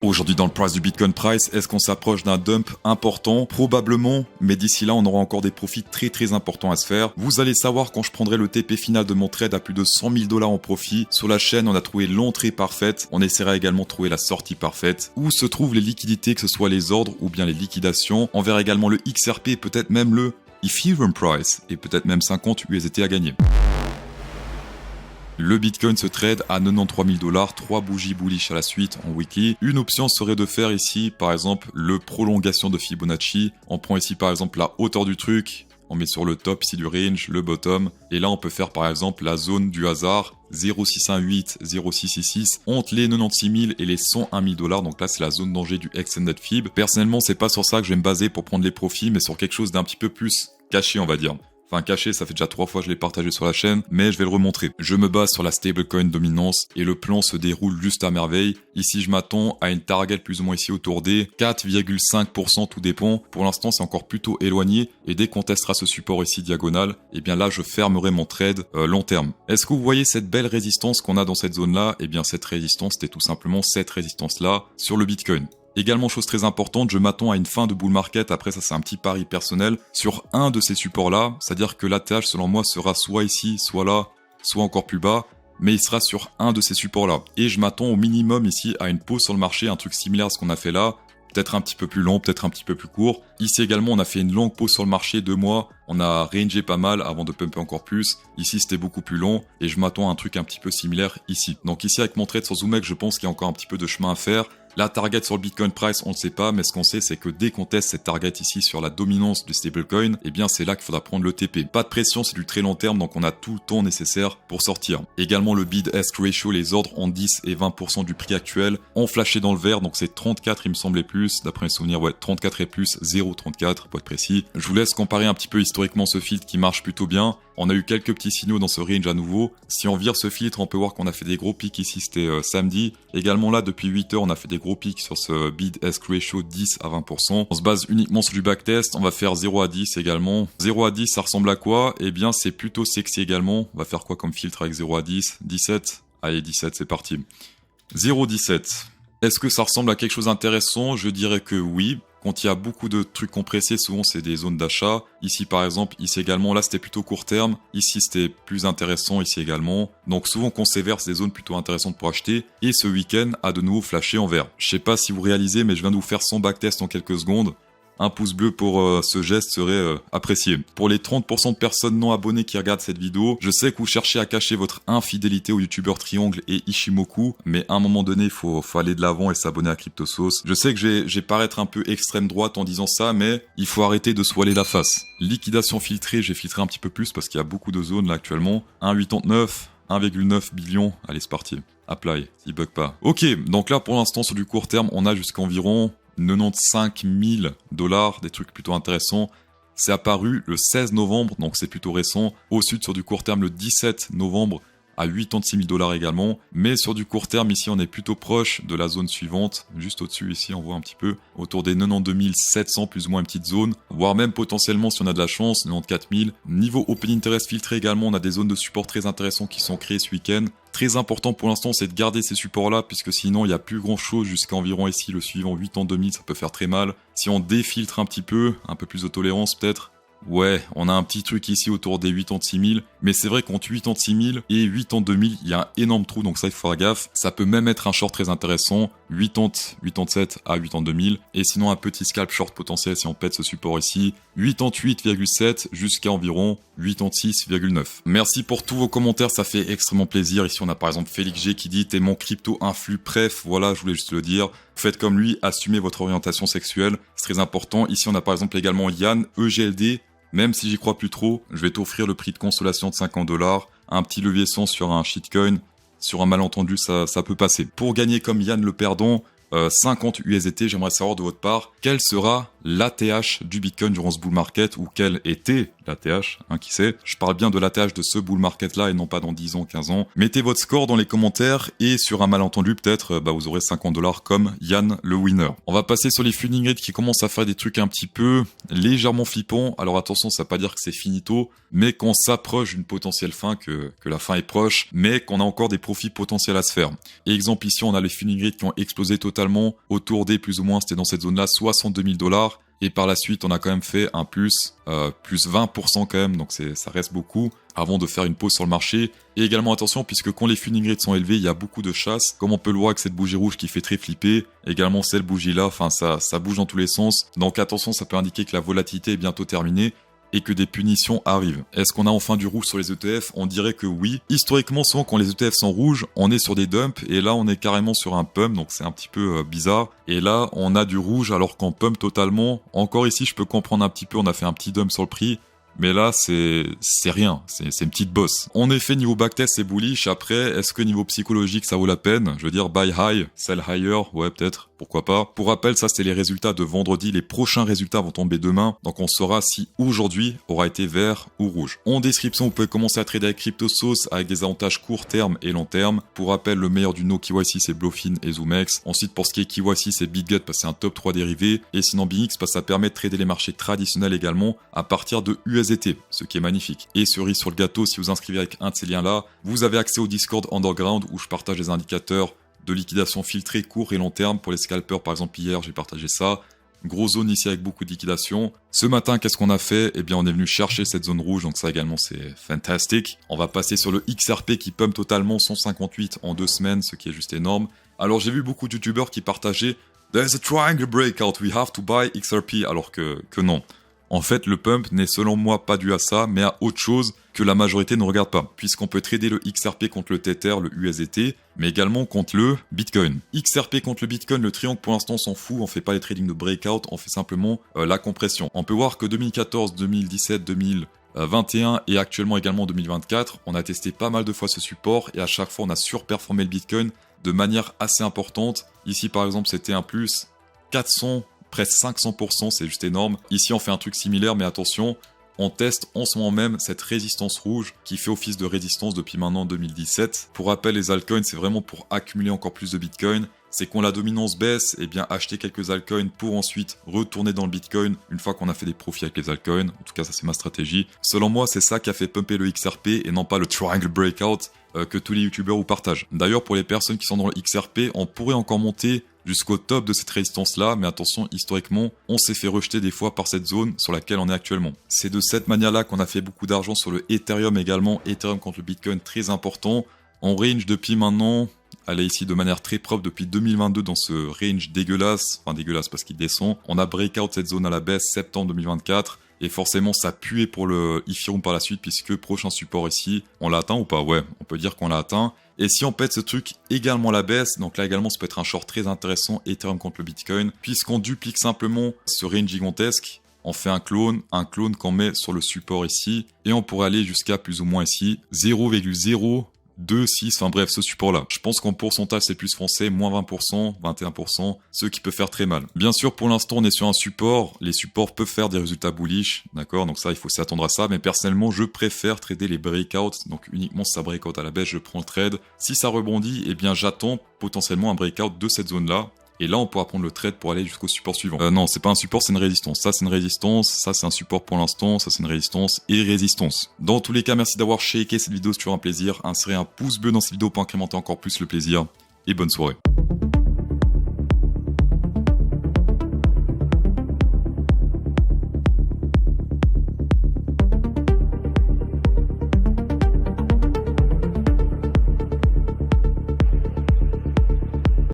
Aujourd'hui dans le price du Bitcoin Price, est-ce qu'on s'approche d'un dump important? Probablement, mais d'ici là on aura encore des profits très importants à se faire. Vous allez savoir quand je prendrai le TP final de mon trade à plus de 100 000 $ en profit. Sur la chaîne on a trouvé l'entrée parfaite, on essaiera également de trouver la sortie parfaite. Où se trouvent les liquidités, que ce soit les ordres ou bien les liquidations. On verra également le XRP, peut-être même le Ethereum Price et peut-être même 50 USDT à gagner. Le Bitcoin se trade à 93 000 $, 3 bougies bullish à la suite en weekly. Une option serait de faire ici, par exemple, le prolongation de Fibonacci. On prend ici, par exemple, la hauteur du truc. On met sur le top ici du range, le bottom. Et là, on peut faire, par exemple, la zone du hasard 0,618, 0,666 entre les 96 000 et les 101 000 $. Donc là, c'est la zone danger du Extended Fib. Personnellement, c'est pas sur ça que je vais me baser pour prendre les profits, mais sur quelque chose d'un petit peu plus caché, on va dire. Enfin caché, ça fait déjà 3 fois que je l'ai partagé sur la chaîne, mais je vais le remontrer. Je me base sur la stablecoin dominance et le plan se déroule juste à merveille. Ici, je m'attends à une target plus ou moins ici autour des 4,5%, tout dépend. Pour l'instant, c'est encore plutôt éloigné et dès qu'on testera ce support ici diagonal, eh bien là, je fermerai mon trade long terme. Est-ce que vous voyez cette belle résistance qu'on a dans cette zone-là? Eh bien, cette résistance, c'était tout simplement cette résistance-là sur le Bitcoin. Également, chose très importante, je m'attends à une fin de bull market, après ça c'est un petit pari personnel, sur un de ces supports-là, c'est-à-dire que l'ATH selon moi sera soit ici, soit là, soit encore plus bas, mais il sera sur un de ces supports-là. Et je m'attends au minimum ici à une pause sur le marché, un truc similaire à ce qu'on a fait là, peut-être un petit peu plus long, peut-être un petit peu plus court. Ici également, on a fait une longue pause sur le marché, 2 mois, on a rangé pas mal avant de pumper encore plus. Ici, c'était beaucoup plus long et je m'attends à un truc un petit peu similaire ici. Donc ici, avec mon trade sur ZoomX, je pense qu'il y a encore un petit peu de chemin à faire. La target sur le Bitcoin Price, on ne sait pas, mais ce qu'on sait, c'est que dès qu'on teste cette target ici sur la dominance du stablecoin, eh bien c'est là qu'il faudra prendre le TP. Pas de pression, c'est du très long terme, donc on a tout le temps nécessaire pour sortir. Également le bid-ask ratio, les ordres en 10 et 20% du prix actuel, ont flashé dans le vert, donc c'est 34 il me semblait plus, d'après mes souvenirs, ouais, 34 et plus, 0,34 pour être précis. Je vous laisse comparer un petit peu historiquement ce filtre qui marche plutôt bien. On a eu quelques petits signaux dans ce range à nouveau. Si on vire ce filtre, on peut voir qu'on a fait des gros pics ici, c'était samedi. Également là, depuis 8 heures, on a fait des gros pics sur ce bid-ask ratio 10 à 20%. On se base uniquement sur du backtest. On va faire 0 à 10 également. 0 à 10, ça ressemble à quoi? Eh bien, c'est plutôt sexy également. On va faire quoi comme filtre avec 0 à 10? 17? Allez, 17, c'est parti. 0,17. Est-ce que ça ressemble à quelque chose d'intéressant? Je dirais que oui. Quand il y a beaucoup de trucs compressés, souvent c'est des zones d'achat. Ici par exemple, ici également, là c'était plutôt court terme. Ici c'était plus intéressant, ici également. Donc souvent qu'on sévère, c'est des zones plutôt intéressantes pour acheter. Et ce week-end a de nouveau flashé en vert. Je sais pas si vous réalisez, mais je viens de vous faire son backtest en quelques secondes. Un pouce bleu pour ce geste serait apprécié. Pour les 30% de personnes non abonnées qui regardent cette vidéo, je sais que vous cherchez à cacher votre infidélité aux youtubeurs Triangle et Ishimoku, mais à un moment donné, il faut aller de l'avant et s'abonner à CryptoSauce. Je sais que j'ai paraître un peu extrême droite en disant ça, mais il faut arrêter de se voiler la face. Liquidation filtrée, j'ai filtré un petit peu plus parce qu'il y a beaucoup de zones là actuellement. 1,89, 1,9 billion, allez c'est parti. Apply, il bug pas. Ok, donc là pour l'instant sur du court terme, on a jusqu'à environ 95 000 $, des trucs plutôt intéressants. C'est apparu le 16 novembre, donc c'est plutôt récent. Au sud, sur du court terme, le 17 novembre, à 86 000 $ également. Mais sur du court terme, ici, on est plutôt proche de la zone suivante. Juste au-dessus, ici, on voit un petit peu autour des 92 700, plus ou moins une petite zone. Voire même potentiellement, si on a de la chance, 94 000. Niveau Open Interest filtré également, on a des zones de support très intéressantes qui sont créées ce week-end. Très important pour l'instant, c'est de garder ces supports-là, puisque sinon, il n'y a plus grand-chose jusqu'à environ ici, le suivant 82 000, ça peut faire très mal. Si on défiltre un petit peu, un peu plus de tolérance peut-être, ouais, on a un petit truc ici autour des 86 000, mais c'est vrai qu'entre 86 000 et 82 000, il y a un énorme trou, donc ça, il faut faire gaffe. Ça peut même être un short très intéressant, 87 à 82 000, et sinon un petit scalp short potentiel si on pète ce support ici, 88,7 jusqu'à environ 86,9. Merci pour tous vos commentaires, ça fait extrêmement plaisir. Ici, on a par exemple Félix G qui dit « T'es mon crypto influx bref », voilà, je voulais juste le dire. Faites comme lui, assumez votre orientation sexuelle, c'est très important. Ici, on a par exemple également Yann, EGLD. Même si j'y crois plus trop, je vais t'offrir le prix de consolation de 50 $, un petit levier 100 sur un shitcoin, sur un malentendu, ça peut passer. Pour gagner comme Yann le perdant, 50 USDT, j'aimerais savoir de votre part, quelle sera l'ATH du Bitcoin durant ce bull market, ou quel était l'ATH, qui sait. Je parle bien de l'ATH de ce bull market là et non pas dans 10 ans, 15 ans. Mettez votre score dans les commentaires et sur un malentendu peut-être, vous aurez 50$ comme Yann le winner. On va passer sur les funding rates qui commencent à faire des trucs un petit peu légèrement flippants. Alors attention, ça veut pas dire que c'est finito, mais qu'on s'approche d'une potentielle fin, que la fin est proche, mais qu'on a encore des profits potentiels à se faire. Et exemple ici, on a les funding rates qui ont explosé totalement autour des plus ou moins, c'était dans cette zone là, 62 000$. Et par la suite, on a quand même fait un plus 20% quand même, donc ça reste beaucoup, avant de faire une pause sur le marché. Et également attention, puisque quand les funding rates sont élevés, il y a beaucoup de chasse, comme on peut le voir avec cette bougie rouge qui fait très flipper, également cette bougie là, ça bouge dans tous les sens. Donc attention, ça peut indiquer que la volatilité est bientôt terminée et que des punitions arrivent. Est-ce qu'on a enfin du rouge sur les ETF? On dirait que oui. Historiquement, souvent quand les ETF sont rouges, on est sur des dumps et là on est carrément sur un pump, donc c'est un petit peu bizarre. Et là on a du rouge alors qu'on pump totalement. Encore ici je peux comprendre un petit peu, on a fait un petit dump sur le prix. Mais là, c'est rien, c'est une petite bosse. En effet, niveau backtest, c'est bullish. Après, est-ce que niveau psychologique, ça vaut la peine? Je veux dire, buy high, sell higher, ouais, peut-être, pourquoi pas. Pour rappel, ça, c'était les résultats de vendredi. Les prochains résultats vont tomber demain. Donc, on saura si aujourd'hui aura été vert ou rouge. En description, vous pouvez commencer à trader avec CryptoSauce avec des avantages court terme et long terme. Pour rappel, le meilleur du no KYC, c'est Bluefin et ZoomX. Ensuite, pour ce qui est KYC, c'est BitGet parce que c'est un top 3 dérivé. Et sinon, BingX parce que ça permet de trader les marchés traditionnels également à partir de USDT. Ce qui est magnifique. Et cerise sur le gâteau, si vous inscrivez avec un de ces liens-là, vous avez accès au Discord Underground où je partage des indicateurs de liquidation filtrés court et long terme pour les scalpers. Par exemple, hier, j'ai partagé ça. Grosse zone ici avec beaucoup de liquidation. Ce matin, qu'est-ce qu'on a fait? Eh bien, on est venu chercher cette zone rouge, donc ça également, c'est fantastique. On va passer sur le XRP qui pump totalement 158 en 2 semaines, ce qui est juste énorme. Alors, j'ai vu beaucoup de youtubeurs qui partageaient "There's a triangle breakout, we have to buy XRP", alors que non. En fait, le pump n'est selon moi pas dû à ça, mais à autre chose que la majorité ne regarde pas, puisqu'on peut trader le XRP contre le Tether, le USDT, mais également contre le Bitcoin. XRP contre le Bitcoin, le triangle pour l'instant on s'en fout, on fait pas les trading de breakout, on fait simplement la compression. On peut voir que 2014, 2017, 2021 et actuellement également 2024, on a testé pas mal de fois ce support et à chaque fois on a surperformé le Bitcoin de manière assez importante. Ici par exemple c'était un plus 400, presque 500%, c'est juste énorme. Ici, on fait un truc similaire, mais attention, on teste en ce moment même cette résistance rouge qui fait office de résistance depuis maintenant 2017. Pour rappel, les altcoins, c'est vraiment pour accumuler encore plus de Bitcoin. C'est quand la dominance baisse, eh bien acheter quelques altcoins pour ensuite retourner dans le Bitcoin une fois qu'on a fait des profits avec les altcoins. En tout cas, ça c'est ma stratégie. Selon moi, c'est ça qui a fait pumper le XRP et non pas le triangle breakout que tous les youtubeurs vous partagent. D'ailleurs, pour les personnes qui sont dans le XRP, on pourrait encore monter jusqu'au top de cette résistance-là, mais attention, historiquement, on s'est fait rejeter des fois par cette zone sur laquelle on est actuellement. C'est de cette manière-là qu'on a fait beaucoup d'argent sur le Ethereum également, Ethereum contre le Bitcoin, très important. On range depuis maintenant, elle est ici de manière très propre depuis 2022 dans ce range dégueulasse, enfin dégueulasse parce qu'il descend. On a breakout cette zone à la baisse septembre 2024. Et forcément, ça puait pour le Ethereum par la suite, puisque prochain support ici, on l'a atteint ou pas? Ouais, on peut dire qu'on l'a atteint. Et si on pète ce truc également à la baisse, donc là également, ça peut être un short très intéressant, Ethereum contre le Bitcoin, puisqu'on duplique simplement ce range gigantesque. On fait un clone qu'on met sur le support ici, et on pourrait aller jusqu'à plus ou moins ici 0,026, enfin bref, ce support-là. Je pense qu'en pourcentage, c'est plus foncé, moins 20%, 21%, ce qui peut faire très mal. Bien sûr, pour l'instant, on est sur un support. Les supports peuvent faire des résultats bullish, d'accord? Donc ça, il faut s'attendre à ça. Mais personnellement, je préfère trader les breakouts. Donc uniquement si ça breakout à la baisse, je prends le trade. Si ça rebondit, eh bien, j'attends potentiellement un breakout de cette zone-là. Et là, on pourra prendre le trade pour aller jusqu'au support suivant. Non, c'est pas un support, c'est une résistance. Ça, c'est une résistance. Ça, c'est un support pour l'instant. Ça, c'est une résistance et résistance. Dans tous les cas, merci d'avoir shaké cette vidéo. C'est toujours un plaisir. Insérez un pouce bleu dans cette vidéo pour incrémenter encore plus le plaisir. Et bonne soirée.